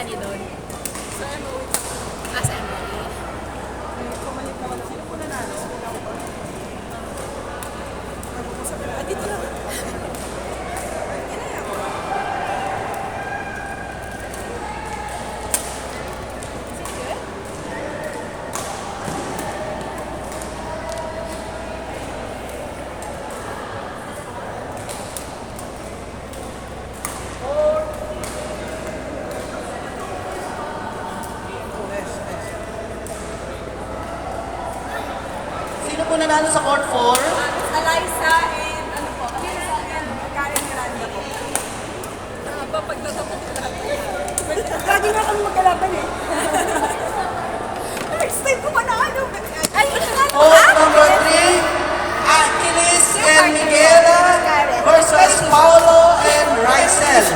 Sunny doon. Sa MOE. Sino po nanalo? Dito lang. Sino po nanalo sa court 4? Eliza and ano po? Eliza and Karen Miranda po. Pag natapos ko lahat. Lagi nga kami magkalaban eh. Next time ko manalo. Ay, ito nga. Court number 3, Achilles and Miguela versus Paulo and Rysel.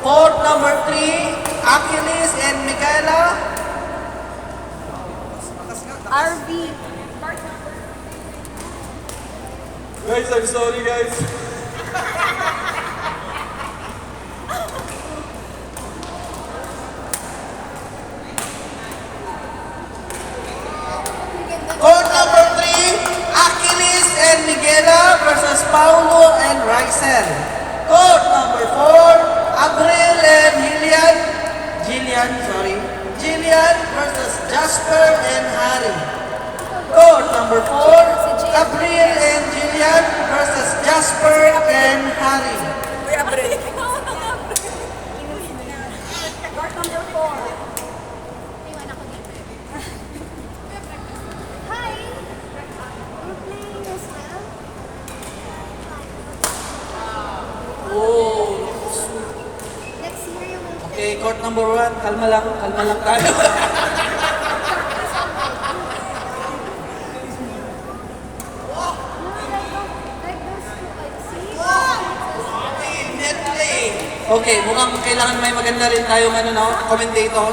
Court number 3, Achilles and Miguela. RV. Guys, I'm sorry guys. Court number 3, Achilles and Miguela versus Paulo and Rysel. Court number 4, Abril and Jillian versus Jasper and Harry. Court number 4, Abril and Jillian versus Jasper and Harry. Uy, Abril. Court number 4. Iwan ako dito. Hi! We're playing as well. Oh. Next year you will Okay, court number 1, kalma lang tayo. like those two, like, see? Okay, mukhang kailangan may maganda rin tayong commentator.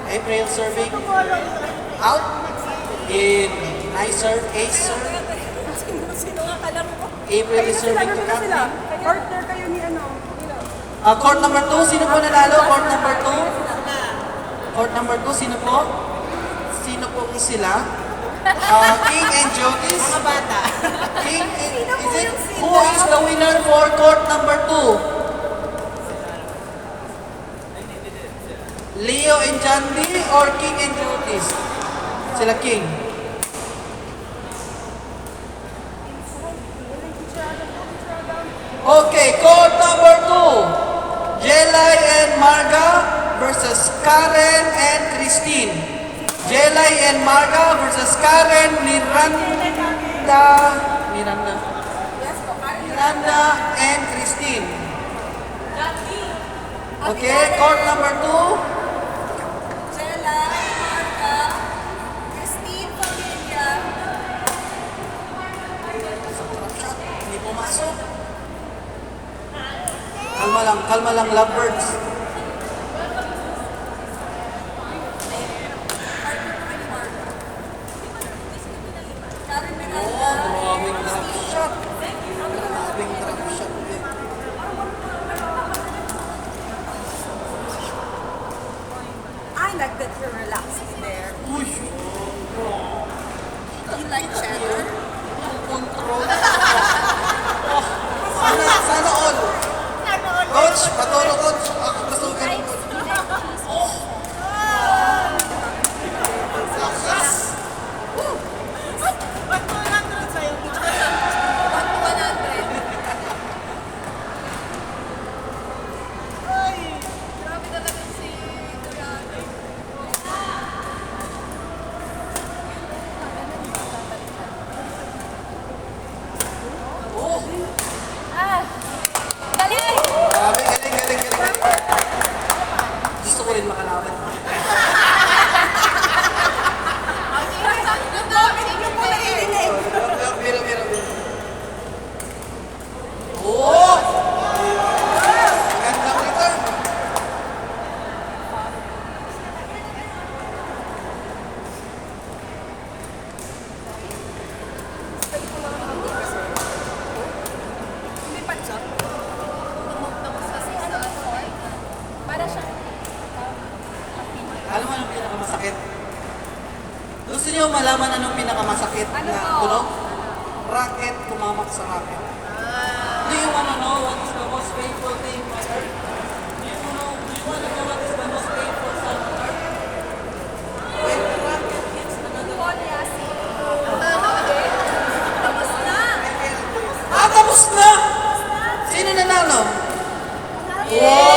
April serving out. In nice serve, ace serve. Sino nga kalaro ko? April is serving to sila. captain. Partner kayo ni ano? Court number 2, sino po nanalo? Court number 2? Court number 2, sino po? Sino po sila? King and Jotis? Mga bata. King and, is it, who is the winner for court number 2? Leo and Jandy or King and Jotis? Sila King. Okay, court number 2. Jelay and Marga versus Karen and Christine. Jelay and Marga versus Karen, Miranda and Christine. Okay, court number 2. Jella, Marca, Christine Familia. Hindi pumasok. Kalma lang, lovebirds. Karen Miranda. Grabing trap shot. Grabing trap shot. I like that you're relaxing there. Uy, You like cheddar? control. Sana all. Coach, paturo coach. Gusto nyo malaman anong pinakamasakit Ano na po? tunog? Rocket, tumamak sa rocket. Do you wanna know what is the most painful thing on earth? Do you wanna know what is the most painful sound on earth? When the rocket hits another rocket. Tapos na! Ah, tapos na! Sino nanalo? Wow!